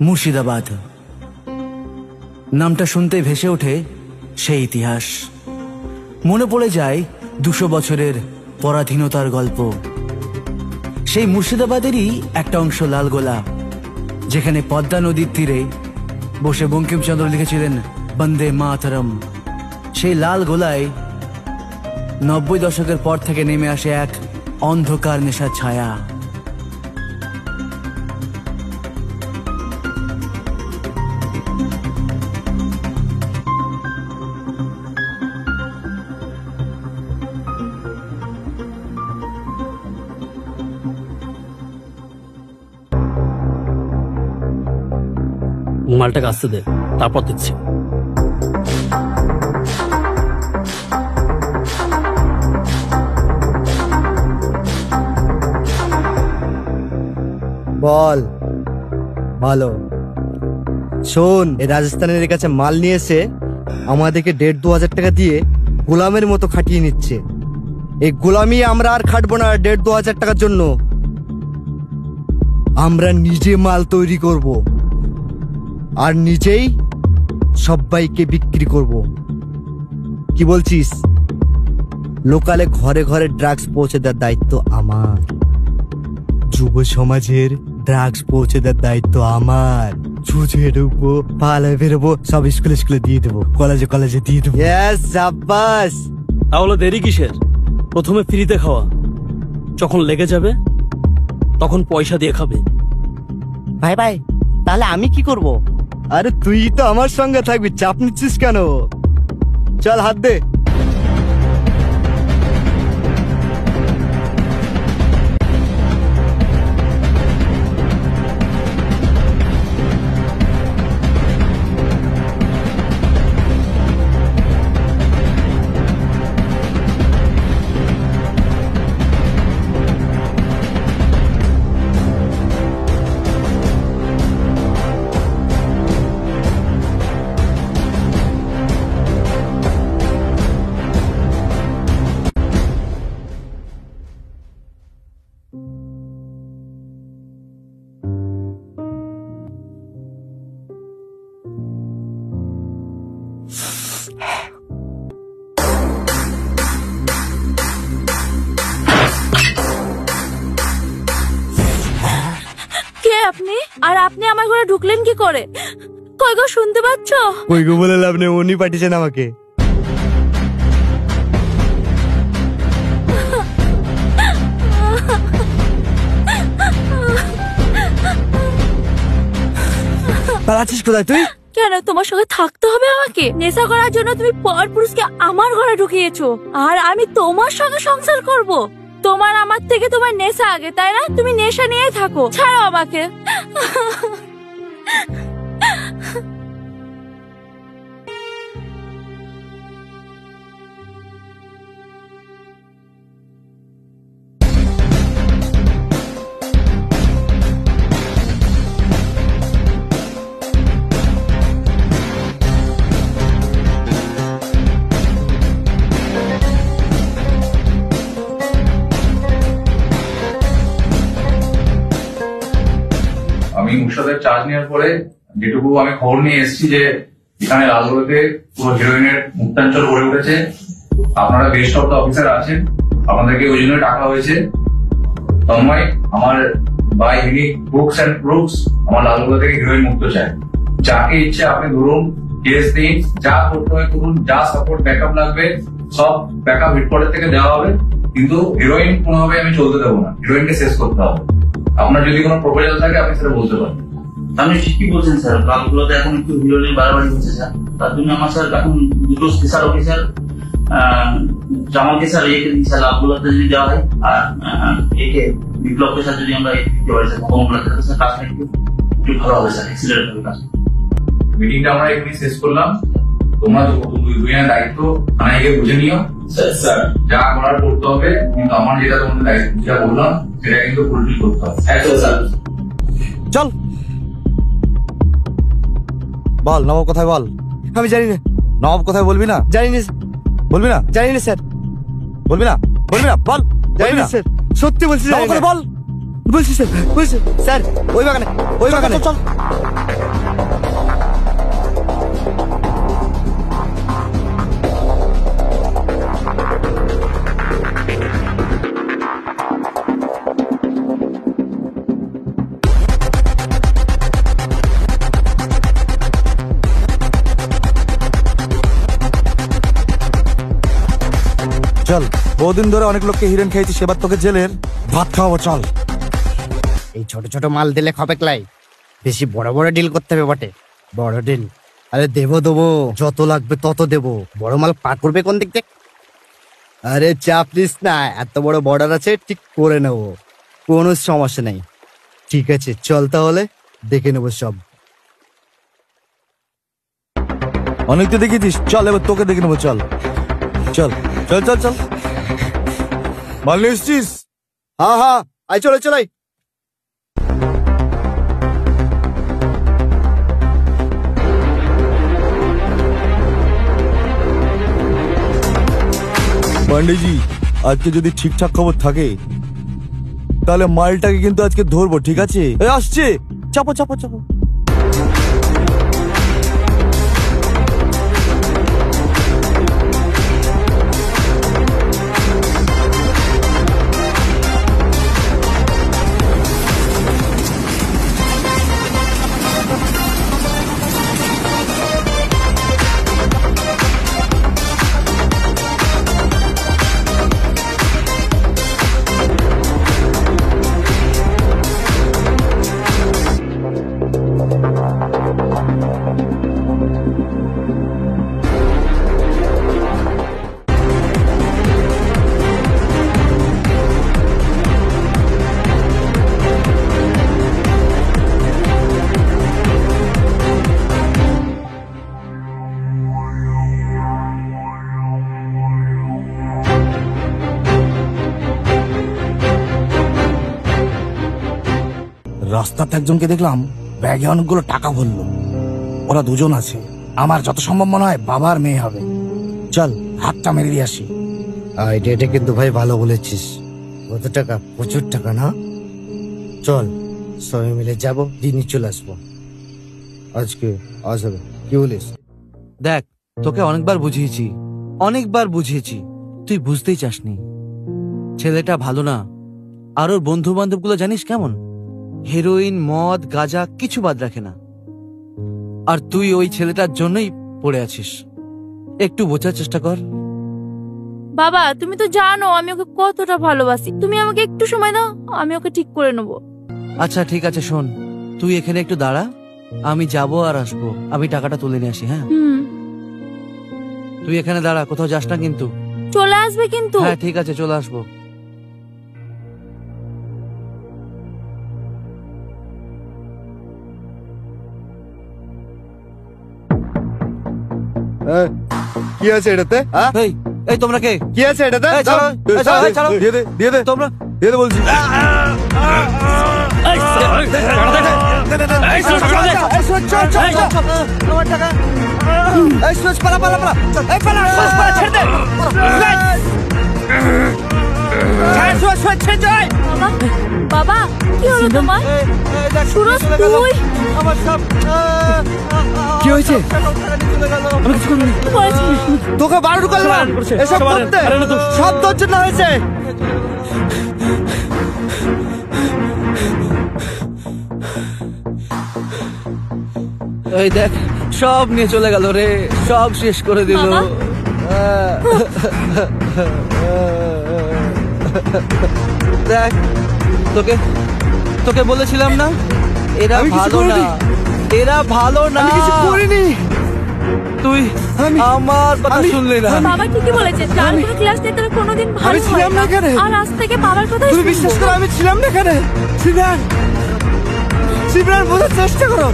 মুর্শিদাবাদ নামটা শুনতে ভেসে ওঠে সেই ইতিহাস। মনে পড়ে যায় 200 বছরের পরাধীনতার গল্প। সেই মুর্শিদাবাদেরই একটা অংশ লালগোলা, যেখানে পদ্মা নদীর তীরে বসে বঙ্কিমচন্দ্র লিখেছিলেন বন্দে মাতরম। সেই লালগোলায় 90 দশকের পর থেকে নেমে আসে এক অন্ধকার নেশার ছায়া। মালটাকে আসতে দে, তারপর দেখছি। বল। ভালো শোন, এই রাজস্থানের কাছে মাল নিয়ে এসে আমাদেরকে 1,500-2,000 টাকা দিয়ে গোলামের মতো খাটিয়ে নিচ্ছে। এই গোলামি আমরা আর খাটবো না 1,500-2,000 টাকার জন্য। আমরা নিজে মাল তৈরি করব আর নিজেই সবাইকে বিক্রি করব। কি বলছিস? লোকালে ঘরে ঘরে ড্রাগস পৌঁছে দেওয়ার দায়িত্ব আমার। যুব সমাজের ড্রাগস পৌঁছে দেওয়ার দায়িত্ব আমার। ছুঁচে ঢুকবো, পালায় বেরোবো, সব স্কুলে স্কুলে দিয়ে দেবো, কলেজে কলেজে দিয়ে দেবো। সাব্বাস। তাহলে দেরি কিসের? প্রথমে ফ্রিতে খাওয়া, যখন লেগে যাবে তখন পয়সা দিয়ে খাবে। ভাই ভাই, তাহলে আমি কি করব? আরে তুই তো আমার সঙ্গে থাকবি, চাপ নিচ্ছিস কেন? চল হাত দে। আপনি আর আপনি আমার ঘরে ঢুকলেন কি করে? কই গো, শুনতে পাচ্ছ? কই গো বলে লাভ নেই, উনি পাঠিয়েছেন আমাকে। পালাচ্ছিস কোথায় তুই? কেন তোমার সঙ্গে থাকতে হবে আমাকে? নেশা করার জন্য তুমি পর পুরুষকে আমার ঘরে ঢুকিয়েছো, আর আমি তোমার সঙ্গে সংসার করব? তোমার আমার থেকে তোমার নেশা আগে, তাই না? তুমি নেশা নিয়ে থাকো, ছাড়ো আমাকে। আমি মুর্শিদাবাদের চার্জ নেওয়ার পরে যেটুকু আমি খবর নিয়ে এসেছি যে এখানে লালগোলাতে পুরো হিরোইনের মুক্তাঞ্চল গড়ে উঠেছে। আপনারা বেস্ট অফ দ্য অফিসার আছেন, আপনাদেরকে ওই জন্যই ডাকা হয়েছে। তন্ময়, আমার by unique books and proofs আমার লালগোলা থেকে হিরোইন মুক্ত চায়। যাকে ইচ্ছে আপনি ধরুন, কেস দিন, যা করতে হয় করুন, যা সাপোর্ট ব্যাকআপ লাগবে সব ব্যাকআপ হেডকোয়ার্টার থেকে দেওয়া হবে। কিন্তু হিরোইন কোনোভাবে আমি চলতে দেবো না, হিরোইনকে শেষ করতে হবে। আপনার যদি কোনো প্রপোজাল থাকে আপনি সেটা বলতে পারেন। আপনি ঠিকই বলছেন স্যার, ক্লাবগুলোতে এখন একটু হিরোইনের বাড়াবাড়ি হচ্ছে স্যার। তার জন্য আমার স্যার এখন দুটো স্পেশাল অফিসার জামালকে স্যার একে দিই স্যার লাভগুলোতে যদি দেওয়া হয়, আর একে বিপ্লবকে স্যার যদি আমরা দিতে পারি স্যার মোকামগুলোতে, স্যার কাজটা একটু ভালো হবে স্যার, এক্সিলেন্ট হবে কাজ। মিটিংটা আমরা এখানে শেষ করলাম। তোমরা দুজনের দায়িত্ব থানায় গিয়ে বুঝে নিও স্যার, যা করার করতে হবে। কিন্তু আমার যেটা তোমাদের দায়িত্ব যেটা বললাম সেটা কিন্তু ফুলফিল করতে হবে। স্যার চল বল, নবাব কোথায় বল? আমি জানি না। নবাব কোথায় বলবি না? জানি না। বলবি না? জানি না স্যার। বলবি না? বলবি না? বল। জানি না স্যার, সত্যি বলছি। নবাব বল। বলছি স্যার, বলছি স্যার, ওই বাগানে, ওই বাগানে। চল চল, বহুদিন ধরে অনেক লোককে হিরেন খাইছি, সেবার তোকে জেলের ভাত খাওয়াবো। চল। এই ছোট ছোট মাল দিলে খপে ক্লাই, বেশি বড় বড় ডিল করতে হবে বটে। বড় ডিল? আরে দেবো দেবো, যত লাগবে তত দেবো। বড় মাল পার করবে কোন দিক থেকে? আরে চাপ নিস না, এত বড় বর্ডার আছে, ঠিক করে নেবো, কোনো সমস্যা নেই। ঠিক আছে চল, তাহলে দেখে নেবো সব। অনেক তো দেখেছিস, চল এবার তোকে দেখে নেবো। চল চল চল চল চল। মাল নিয়ে এসছিস? হ্যাঁ হ্যাঁ, আয় চলে চলাই। পান্ডেজি, আজকে যদি ঠিকঠাক খবর থাকে তাহলে মালটাকে কিন্তু আজকে ধরবো, ঠিক আছে? এই আসছে, চাপো চাপো চাপো। রাস্তাতে একজনকে দেখলাম, ব্যাগে অনেকগুলো টাকা ভরলো। ওরা দুজন আছে, আমার যত সম্ভব মনে হয় বাবার মেয়ে হবে। চল হাতটা মেরে দিয়ে আসি। আইডিয়াটা কিন্তু ভাই ভালো বলেছিস। কত টাকা? প্রচুর টাকা না? চল সবাই মিলে যাবো, দিনই চলে আসবো। আজকে আসবে, কি বলিস? দেখ, তোকে অনেকবার বুঝিয়েছি, তুই বুঝতেই চাসনি। ছেলেটা ভালো না, আর ওর বন্ধু বান্ধব গুলো জানিস কেমন? হেরোইন, মদ, গাঁজা কিছু বাদ রাখে না। আর তুই ওই ছেলেটার জন্যই পড়ে আছিস। একটু বোঝার চেষ্টা কর। বাবা, তুমি তো জানো আমি ওকে কতটা ভালোবাসি। তুমি আমাকে একটু সময় দাও, আমি ওকে ঠিক করে নেবো। আচ্ছা ঠিক আছে, শোন, তুই এখানে একটু দাঁড়া, আমি যাবো আর আসবো। আমি টাকাটা তুলে নিয়ে আসি। হ্যাঁ, তুই এখানে দাঁড়া, কোথাও যাস না কিন্তু। চলে আসবে কিন্তু। হ্যাঁ ঠিক আছে, চলে আসবো। কি আছে এটাতে? এই এই তোমরা কে? কি আছে এটাতে? এই ছাড়ো, এই ছাড়ো, এই ছাড়ো। দিয়ে দে, দিয়ে দে, তোমরা দিয়ে দে বলছি। বাবা, কি হলো তোমার? সুরজ, তুই আমার সব কি হয়েছে? আমি কিছু করিনি। তোকে বারণ করলাম এসব করতে, সব তোর জন্য হয়েছে। এই দেখ, সব নিয়ে চলে গেল রে, সব শেষ করে দিল। বাবা। দেখ, তোকে তোকে বলেছিলাম না, এরা আমি কিছু ভালো না, করিনি। এরা ভালো না। আমি কিছু করিনি। তুই আমার কথা শুনলি না। বাবা ঠিকই বলেছে, যার কোনো ক্লাস নেই তারা কোনোদিন ভালো আমি ছিলাম হয় না এখানে। আর আজ থেকে বাবার কথা তুমি বিশ্বাস করো, আমি ছিলাম না এখানে। সিমরান, সিমরান, বোঝার চেষ্টা করো।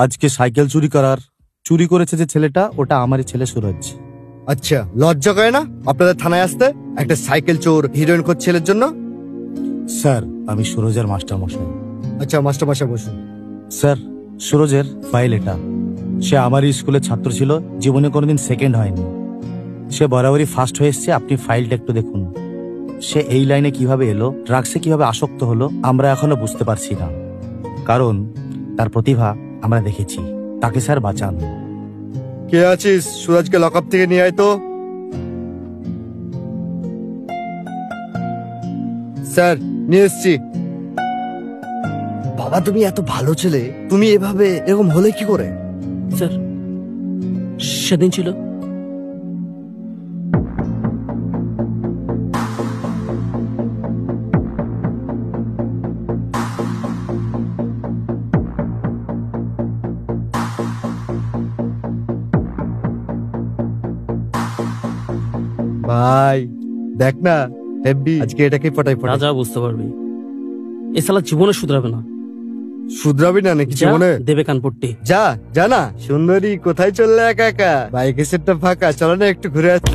আজকে সাইকেল চুরি করেছে যে ছেলেটা, ওটা আমারই ছেলে সুরজ। আচ্ছা, লজ্জা করে না আপনাদের থানায় আসতে একটা সাইকেল চোর হিরোইন খোঁজ ছেলের জন্য? স্যার, আমি সুরজের মাস্টার মশাই। আচ্ছা, মাস্টার মশাই বসুন। স্যার, সুরজের ফাইল এটা। সে আমারই স্কুলের ছাত্র ছিল, জীবনে কোনোদিন সেকেন্ড হয়নি। সে বরাবরই ফার্স্ট হয়ে এসছে। আপনি ফাইলটা একটু দেখুন। সে এই লাইনে কিভাবে এলো, ড্রাগসে কিভাবে আসক্ত হলো, আমরা এখনো বুঝতে পারছি না। কারণ তার প্রতিভা আমরা দেখেছি। তাকে স্যার বাঁচান। কে আছিস? সুরজকে লকআপ থেকে নিয়ে আয় তো। স্যার, নিয়ে এসছি। বাবা, তুমি এত ভালো ছেলে, তুমি এভাবে এরকম হলে কি করে? স্যার, সেদিন ছিল ভাই দেখ না, হেব্বি। আজকে এটাকে পটাই রাজা বুঝতে পারবি। এ শালা জীবনে শুধরাবে না। শুধরাবি না নাকি যা, জীবনে? দেবে কানপট্টি। যা যা না। সুন্দরী কোথায় চললে একা একা? বাইকের সেটটা ফাঁকা, চলো না একটু ঘুরে আসি।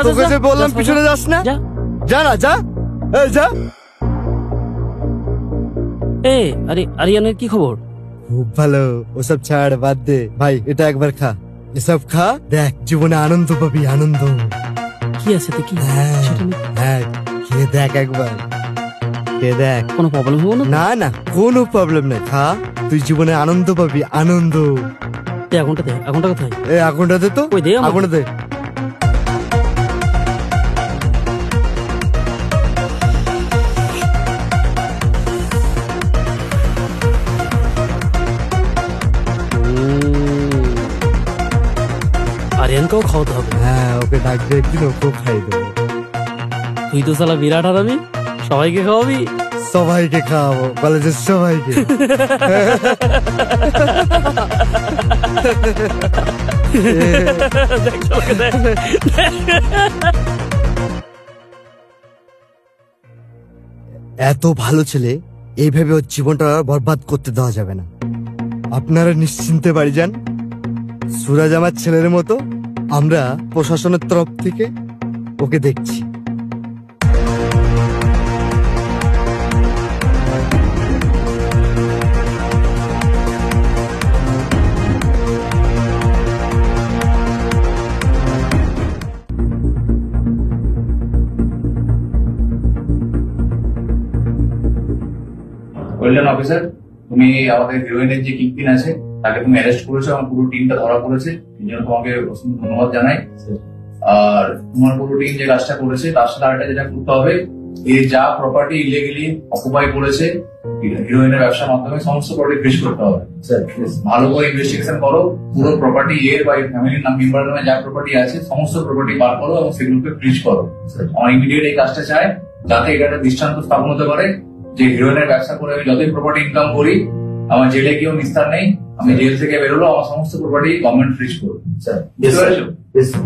তোকে যে বললাম পিছনে যাস না। যা না, যা। এই যা। আরে আরিয়ানের কি খবর? খুব ভালো। ওসব ছাড়, বাদ দে ভাই। এটা একবার খা, এসব খা, দেখ জীবনে আনন্দ পাবি। আনন্দ কি আছে তো? কি হ্যাঁ, খেয়ে দেখ একবার, খেয়ে দেখ। কোনো প্রবলেম হবো না? না না, কোনো প্রবলেম নেই। খা, তুই জীবনে আনন্দ পাবি। আনন্দ। আগুনটা দে। আগুনটা কোথায়? এই আগুনটা দে তো। কই দে আমাকে। আগুনটা দে। আরিয়ানকেও খাওয়াতে হবে। হ্যাঁ, ওকে ডাকবে একদিন, ওকেও খাই দেবো। তুই তো শালা বিরাট হারামি, সবাইকে খাওয়াবি। সবাইকে খাওয়াবো, কলেজের সবাইকে। এত ভালো ছেলে, এইভাবে ওর জীবনটা বরবাদ করতে দেওয়া যাবে না। আপনারা নিশ্চিন্তে বাড়ি যান। সুরাজ আমার ছেলের মতো, আমরা প্রশাসনের তরফ থেকে ওকে দেখছি। বললেন অফিসার, তুমি আমাদের হিরোইনের যে কিংপিন আছে তাকে তুমি অ্যারেস্ট করেছো, আমার পুরো টিমটা ধরা পড়েছে। এই জন্য তোমাকে অসংখ্য ধন্যবাদ জানাই। আর তোমার পুরো টিম যে কাজটা করেছে, তার সাথে আরেকটা যেটা করতে হবে, এই যা প্রপার্টি ইলিগালি অকুপাই করেছে হিরোইনের ব্যবসার মাধ্যমে, সমস্ত প্রপার্টি ফ্রিজ করতে হবে। ভালো করে ইনভেস্টিগেশন করো, পুরো প্রপার্টি এর বা ফ্যামিলির মেম্বার নামে যা প্রপার্টি আছে সমস্ত প্রপার্টি বার করো এবং সেগুলোকে ফ্রিজ করো। আমার ইমিডিয়েট এই কাজটা চাই, যাতে এটা একটা দৃষ্টান্ত স্থাপন হতে পারে যে হিরোইনের ব্যবসা করে আমি যতই প্রপার্টি ইনকাম করি, আমার জেলে কেউ নিস্তার নেই। আমি জেল থেকে বেরোলো, আমার সমস্ত প্রপার্টি গভর্নমেন্ট ফ্রিজ করবো। স্যার, বুঝতে পেরেছো?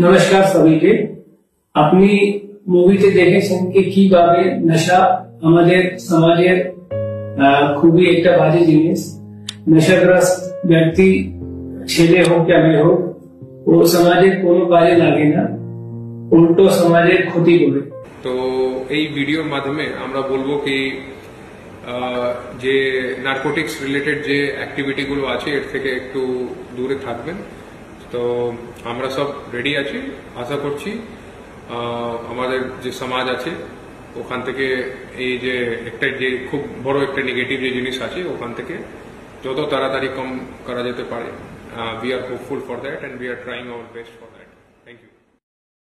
নমস্কার সবাইকে। আপনি মুভিতে দেখেছেন কি কিভাবে নেশা আমাদের সমাজের খুবই একটা বাজে জিনিস। নেশাগ্রস্ত ব্যক্তি, ছেলে হোক या মেয়ে হোক, ও সমাজের কোনো কাজে লাগে না, উল্টো সমাজের ক্ষতি করে। তো এই ভিডিওর মাধ্যমে আমরা বলবো কি যে নার্কোটিক্স রিলেটেড যে অ্যাক্টিভিটি গুলো আছে এর থেকে একটু দূরে থাকবেন। তো আমরা সব রেডি আছি, আশা করছি আমাদের যে সমাজ আছে ওখান থেকে এই যে একটা যে খুব বড় একটা নেগেটিভ যে জিনিস আছে ওখান থেকে যত তাড়াতাড়ি কম করা যেতে পারে। We are hopeful for that and we are trying our best for that.